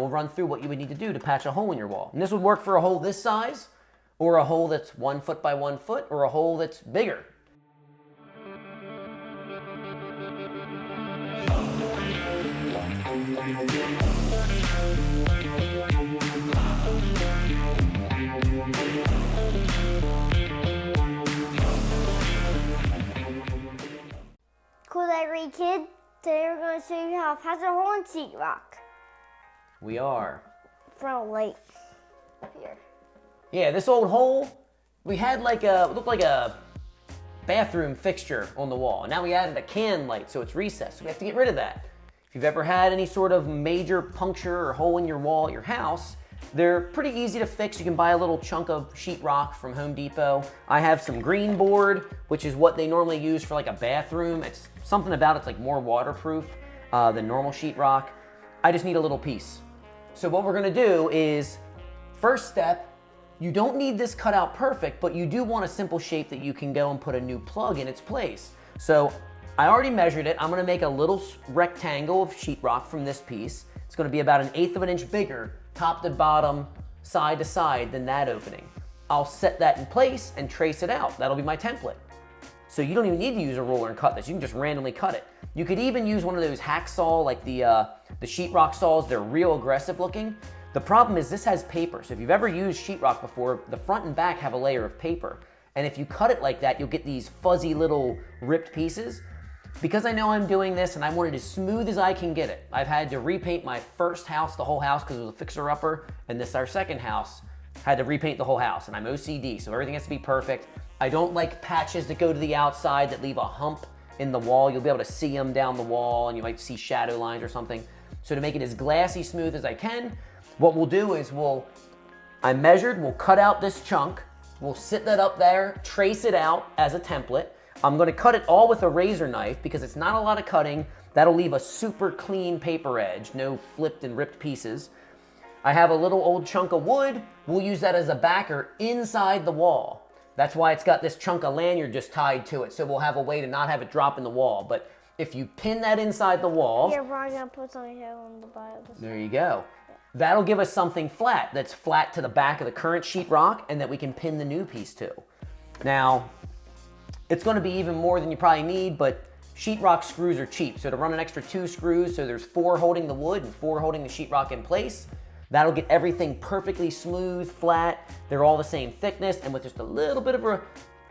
We'll run through what you would need to do to patch a hole in your wall. And this would work for a hole this size, or a hole that's 1 foot by 1 foot, or a hole that's bigger. Cool Diary Kid, today we're going to show you how to patch a hole in sheetrock. We are. From light here. Yeah, this old hole, we had like looked like a bathroom fixture on the wall. Now we added a can light, so it's recessed. So we have to get rid of that. If you've ever had any sort of major puncture or hole in your wall at your house, they're pretty easy to fix. You can buy a little chunk of sheetrock from Home Depot. I have some green board, which is what they normally use for like a bathroom. It's something about it's like more waterproof than normal sheetrock. I just need a little piece. So what we're gonna do is, first step, you don't need this cut out perfect, but you do want a simple shape that you can go and put a new plug in its place. So I already measured it. I'm gonna make a little rectangle of sheetrock from this piece. It's gonna be about 1/8 of an inch bigger, top to bottom, side to side than that opening. I'll set that in place and trace it out. That'll be my template. So you don't even need to use a ruler and cut this. You can just randomly cut it. You could even use one of those hacksaw, like the sheetrock saws. They're real aggressive looking. The problem is this has paper. So if you've ever used sheetrock before, the front and back have a layer of paper. And if you cut it like that, you'll get these fuzzy little ripped pieces. Because I know I'm doing this and I want it as smooth as I can get it, I've had to repaint my first house, the whole house, because it was a fixer-upper, and this, our second house, had to repaint the whole house, and I'm OCD, so everything has to be perfect. I don't like patches that go to the outside that leave a hump in the wall. You'll be able to see them down the wall, and you might see shadow lines or something. So to make it as glassy smooth as I can, what we'll do is I measured, we'll cut out this chunk, we'll sit that up there, trace it out as a template. I'm gonna cut it all with a razor knife because it's not a lot of cutting. That'll leave a super clean paper edge, no flipped and ripped pieces. I have a little old chunk of wood. We'll use that as a backer inside the wall. That's why it's got this chunk of lanyard just tied to it, so we'll have a way to not have it drop in the wall. But if you pin that inside the wall... You're probably gonna put something here on the bottom. There you go. That'll give us something flat that's flat to the back of the current sheetrock and that we can pin the new piece to. Now, it's gonna be even more than you probably need, but sheetrock screws are cheap. So to run an extra 2 screws, so there's 4 holding the wood and 4 holding the sheetrock in place, that'll get everything perfectly smooth, flat. They're all the same thickness, and with just a little bit of a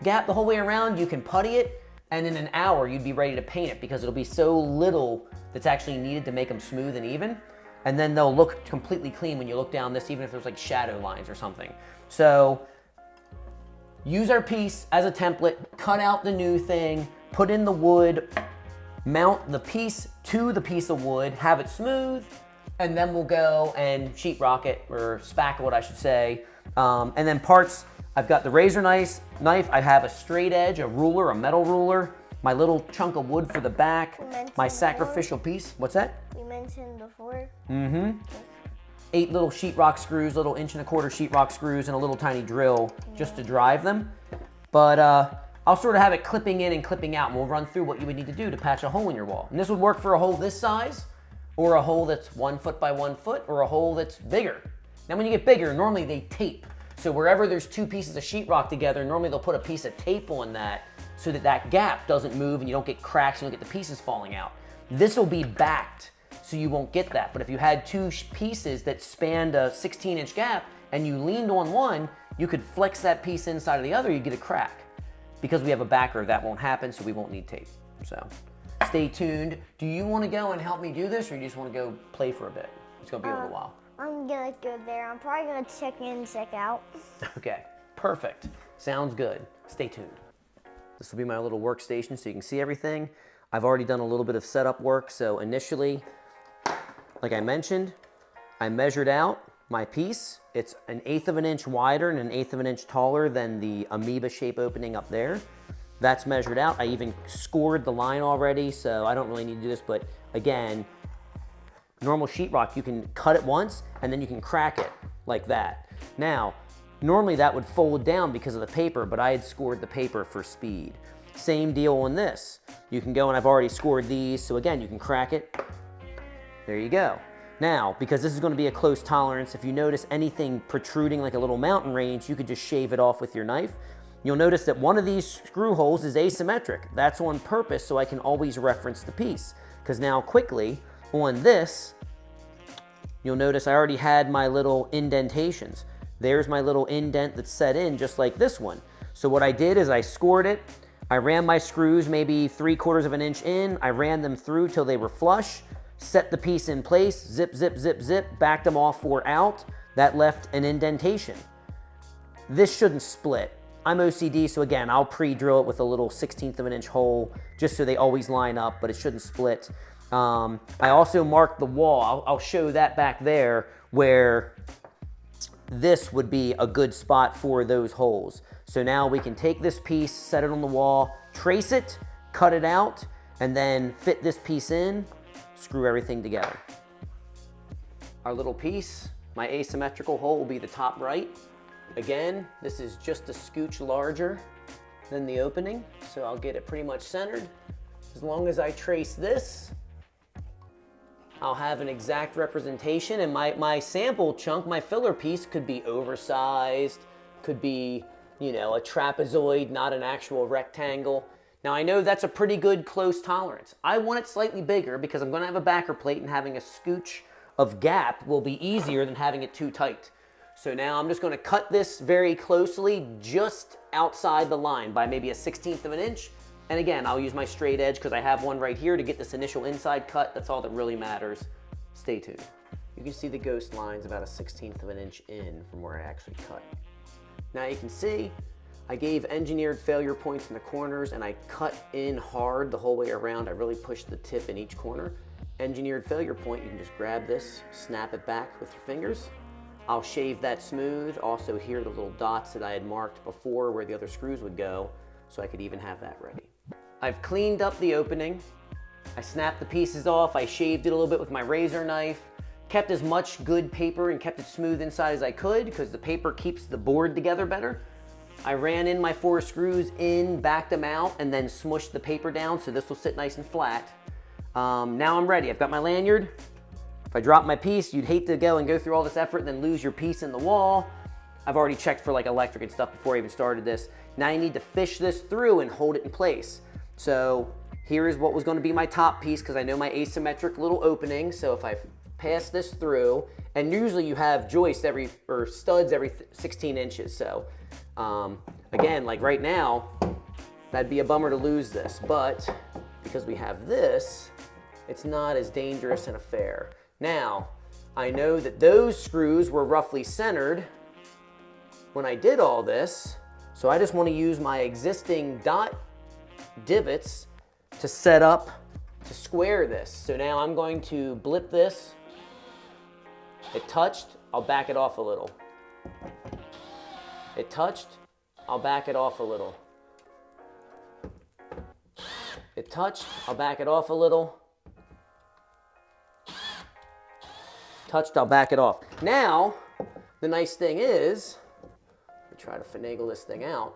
gap the whole way around, you can putty it, and in an hour, you'd be ready to paint it because it'll be so little that's actually needed to make them smooth and even. And then they'll look completely clean when you look down this, even if there's like shadow lines or something. So use our piece as a template, cut out the new thing, put in the wood, mount the piece to the piece of wood, have it smooth, and then we'll go and sheetrock it, or spackle it, I should say. And then parts, I've got the razor knife, I have a straight edge, a ruler, a metal ruler, my little chunk of wood for the back, my sacrificial piece. What's that? We mentioned before. 8 little sheetrock screws, little 1¼ inch sheetrock screws, and a little tiny drill just to drive them. But I'll sort of have it clipping in and clipping out, and we'll run through what you would need to do to patch a hole in your wall. And this would work for a hole this size, or a hole that's 1 foot by 1 foot, or a hole that's bigger. Now when you get bigger, normally they tape. So wherever there's 2 pieces of sheetrock together, normally they'll put a piece of tape on that so that that gap doesn't move and you don't get cracks and you don't get the pieces falling out. This will be backed, so you won't get that. But if you had 2 pieces that spanned a 16-inch gap and you leaned on one, you could flex that piece inside of the other, you get a crack. Because we have a backer, that won't happen, so we won't need tape. So stay tuned. Do you want to go and help me do this, or you just want to go play for a bit? It's going to be a little while. I'm gonna go there. I'm probably gonna check in, check out. Okay, perfect. Sounds good. Stay tuned. This will be my little workstation so you can see everything. I've already done a little bit of setup work. So initially, like I mentioned, I measured out my piece. It's 1/8 of an inch wider and 1/8 of an inch taller than the amoeba shape opening up there. That's measured out. I even scored the line already, so I don't really need to do this, but again, normal sheetrock, you can cut it once and then you can crack it like that. Now, normally that would fold down because of the paper, but I had scored the paper for speed. Same deal on this. You can go, and I've already scored these, so again, you can crack it. There you go. Now, because this is going to be a close tolerance, if you notice anything protruding like a little mountain range, you could just shave it off with your knife. You'll notice that one of these screw holes is asymmetric. That's on purpose so I can always reference the piece. Because now quickly, on this, you'll notice I already had my little indentations. There's my little indent that's set in just like this one. So what I did is I scored it. I ran my screws maybe 3/4 of an inch in. I ran them through till they were flush. Set the piece in place, zip, zip, zip, zip, backed them off 4 out. That left an indentation. This shouldn't split. I'm OCD, so again, I'll pre-drill it with a little 1/16 of an inch hole just so they always line up, but it shouldn't split. I also marked the wall. I'll show that back there where this would be a good spot for those holes. So now we can take this piece, set it on the wall, trace it, cut it out, and then fit this piece in, screw everything together. Our little piece, my asymmetrical hole will be the top right. Again, this is just a scooch larger than the opening, so I'll get it pretty much centered. As long as I trace this, I'll have an exact representation, and my sample chunk, my filler piece, could be oversized, could be, you know, a trapezoid, not an actual rectangle. Now I know that's a pretty good close tolerance. I want it slightly bigger because I'm gonna have a backer plate, and having a scooch of gap will be easier than having it too tight. So now I'm just gonna cut this very closely just outside the line by maybe a 1/16 of an inch. And again, I'll use my straight edge because I have one right here to get this initial inside cut. That's all that really matters. Stay tuned. You can see the ghost lines about a 1/16 of an inch in from where I actually cut. Now you can see I gave engineered failure points in the corners, and I cut in hard the whole way around. I really pushed the tip in each corner. Engineered failure point, you can just grab this, snap it back with your fingers. I'll shave that smooth. Also here, the little dots that I had marked before where the other screws would go, so I could even have that ready. I've cleaned up the opening. I snapped the pieces off. I shaved it a little bit with my razor knife. Kept as much good paper and kept it smooth inside as I could because the paper keeps the board together better. I ran in my 4 screws in, backed them out, and then smushed the paper down so this will sit nice and flat. Now I'm ready. I've got my lanyard. If I drop my piece, you'd hate to go and go through all this effort and then lose your piece in the wall. I've already checked for like electric and stuff before I even started this. Now you need to fish this through and hold it in place. So here is what was going to be my top piece because I know my asymmetric little opening. So if I pass this through, and usually you have joists or studs every 16 inches. So again, like right now, that'd be a bummer to lose this, but because we have this, it's not as dangerous an affair. Now, I know that those screws were roughly centered when I did all this, so I just want to use my existing dot divots to set up to square this. So now I'm going to blip this. It touched, I'll back it off a little. It touched, I'll back it off a little. It touched, I'll back it off a little. Touched, I'll back it off. Now, the nice thing is, let me try to finagle this thing out.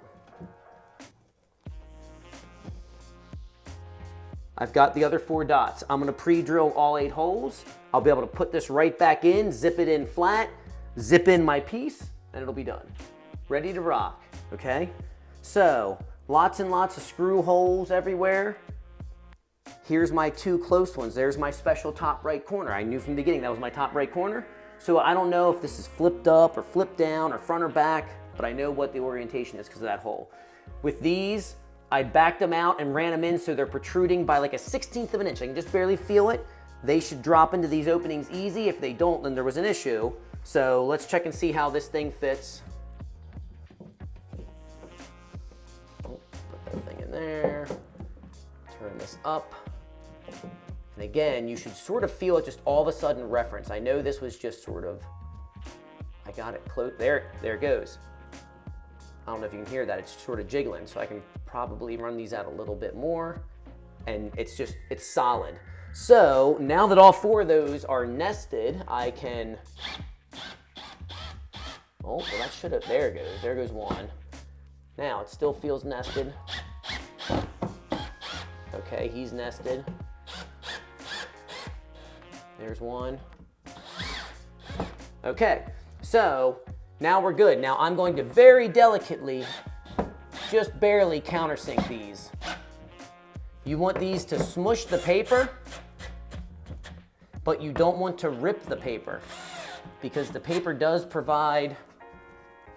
I've got the other 4 dots. I'm gonna pre-drill all 8 holes. I'll be able to put this right back in, zip it in flat, zip in my piece, and it'll be done. Ready to rock, okay? So, lots and lots of screw holes everywhere. Here's my 2 close ones. There's my special top right corner. I knew from the beginning that was my top right corner. So I don't know if this is flipped up or flipped down or front or back, but I know what the orientation is because of that hole. With these, I backed them out and ran them in so they're protruding by like a 1/16 of an inch. I can just barely feel it. They should drop into these openings easy. If they don't, then there was an issue. So let's check and see how this thing fits. Oh, put that thing in there. Turn this up. And again, you should sort of feel it just all of a sudden reference. I know this was just sort of, I got it close. There it goes. I don't know if you can hear that. It's sort of jiggling. So I can probably run these out a little bit more. And it's solid. So now that all 4 of those are nested, I can, oh, well that should have, there it goes. There goes 1. Now it still feels nested. Okay, he's nested. There's 1. Okay, so now we're good. Now I'm going to very delicately, just barely countersink these. You want these to smush the paper, but you don't want to rip the paper because the paper does provide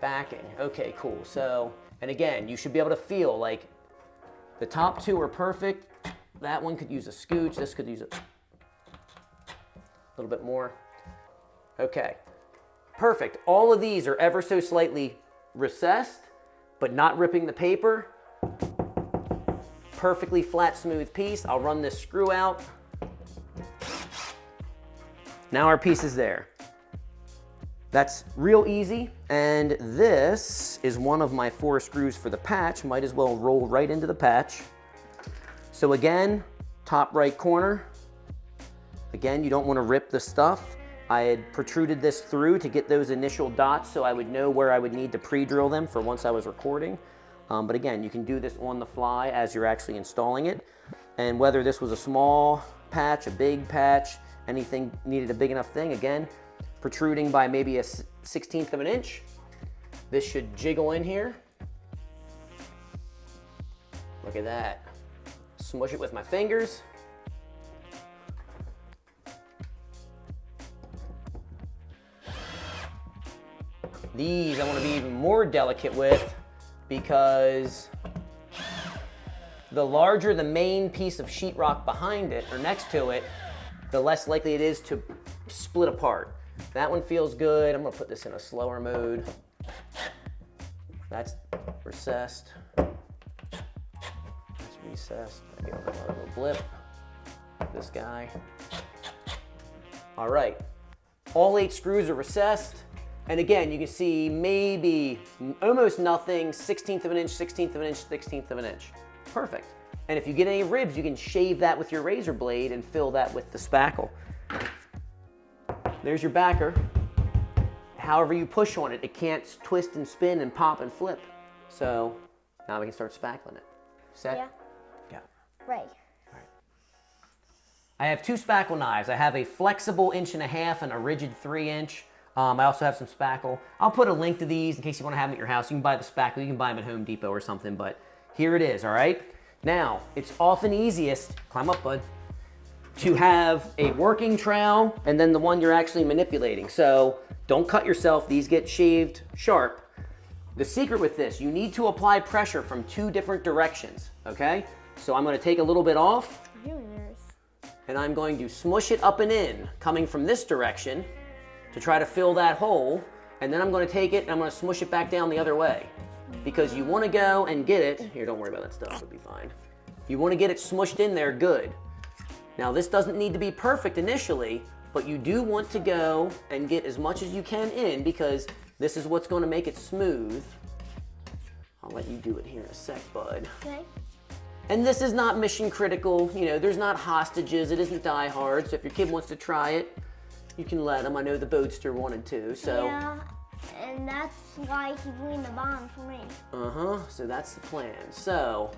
backing. Okay, cool. So, and again, you should be able to feel like the top two are perfect. That one could use a scooch. This could use a little bit more. Okay, perfect. All of these are ever so slightly recessed, but not ripping the paper. Perfectly flat, smooth piece. I'll run this screw out. Now our piece is there. That's real easy. And this is one of my 4 screws for the patch. Might as well roll right into the patch. So again, top right corner. Again, you don't want to rip the stuff. I had protruded this through to get those initial dots so I would know where I would need to pre-drill them for once I was recording. But again, you can do this on the fly as you're actually installing it. And whether this was a small patch, a big patch, anything needed a big enough thing, again, protruding by maybe a 1/16 of an inch. This should jiggle in here. Look at that. Smush it with my fingers. These I want to be even more delicate with because the larger the main piece of sheetrock behind it or next to it, the less likely it is to split apart. That one feels good. I'm gonna put this in a slower mode. That's recessed. That's recessed. I get another little blip. This guy. All right. All 8 screws are recessed. And again, you can see maybe almost nothing, 1/16 of an inch, 1/16 of an inch, 1/16 of an inch. Perfect. And if you get any ribs, you can shave that with your razor blade and fill that with the spackle. There's your backer. However you push on it, it can't twist and spin and pop and flip. So now we can start spackling it. Set? Yeah. Yeah. Right. I have 2 spackle knives. I have a flexible 1.5" and a rigid 3" I also have some spackle. I'll put a link to these in case you want to have them at your house. You can buy the spackle. You can buy them at Home Depot or something, but here it is, all right? Now, it's often easiest, climb up, bud, to have a working trowel and then the one you're actually manipulating. So don't cut yourself. These get shaved sharp. The secret with this, you need to apply pressure from 2 different directions, okay? So I'm going to take a little bit off, and I'm going to smush it up and in, coming from this direction, to try to fill that hole, and then I'm going to take it and I'm going to smush it back down the other way because you want to go and get it. Here, don't worry about that stuff, it'll be fine. You want to get it smushed in there good. Now this doesn't need to be perfect initially, but you do want to go and get as much as you can in because this is what's going to make it smooth. I'll let you do it here in a sec, bud. Okay. And this is not mission critical, you know, there's not hostages, it isn't Die Hard, so if your kid wants to try it, you can let him. I know the Boatster wanted to, so. Yeah, and that's why he's doing the bomb for me. So that's the plan. So,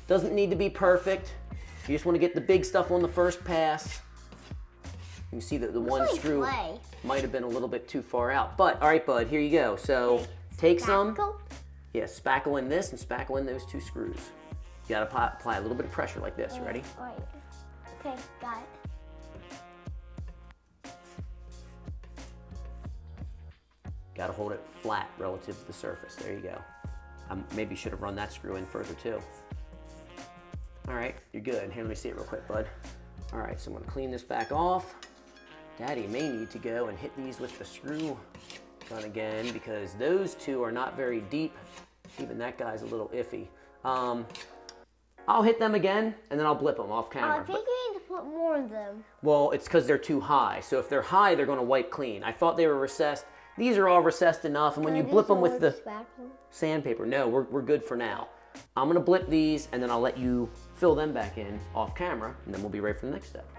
doesn't need to be perfect. You just want to get the big stuff on the first pass. You can see that the one screw might have been a little bit too far out. But, all right, bud, here you go. So, take some. Yeah, spackle in this and spackle in those 2 screws. You gotta apply a little bit of pressure like this. You ready? Right. Okay, got it. Got to hold it flat relative to the surface. There you go. Maybe should have run that screw in further too. All right, you're good. Here, let me see it real quick, bud. All right, so I'm gonna clean this back off. Daddy may need to go and hit these with the screw gun again because those 2 are not very deep. Even that guy's a little iffy. I'll hit them again and then I'll blip them off camera. I think you need to put more of them. Well, it's because they're too high. So if they're high, they're gonna wipe clean. I thought they were recessed. These are all recessed enough, and when you blip them with the sandpaper, no, we're good for now. I'm gonna blip these, and then I'll let you fill them back in off camera, and then we'll be ready for the next step.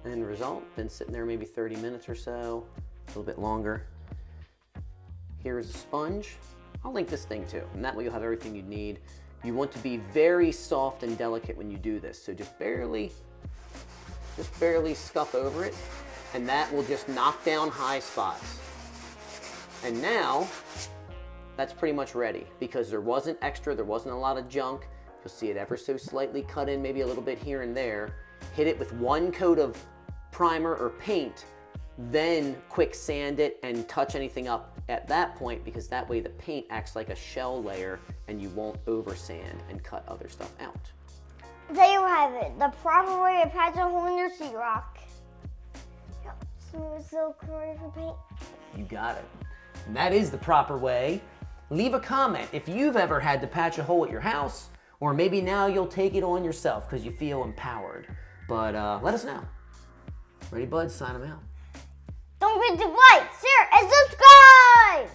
End result, been sitting there maybe 30 minutes or so, a little bit longer. Here's a sponge. I'll link this thing too, and that way you'll have everything you need. You want to be very soft and delicate when you do this, so just barely scuff over it. and that will just knock down high spots. And now, that's pretty much ready because there wasn't a lot of junk. You'll see it ever so slightly cut in, maybe a little bit here and there. Hit it with one coat of primer or paint, then quick sand it and touch anything up at that point, because that way the paint acts like a shell layer and you won't over sand and cut other stuff out. There you have it, the proper way to patch a hole in your sheetrock. Smooth silk ready for paint. You got it. And that is the proper way. Leave a comment if you've ever had to patch a hole at your house, or maybe now you'll take it on yourself because you feel empowered. But let us know. Ready, bud? Sign them out. Don't forget to like, share, and subscribe!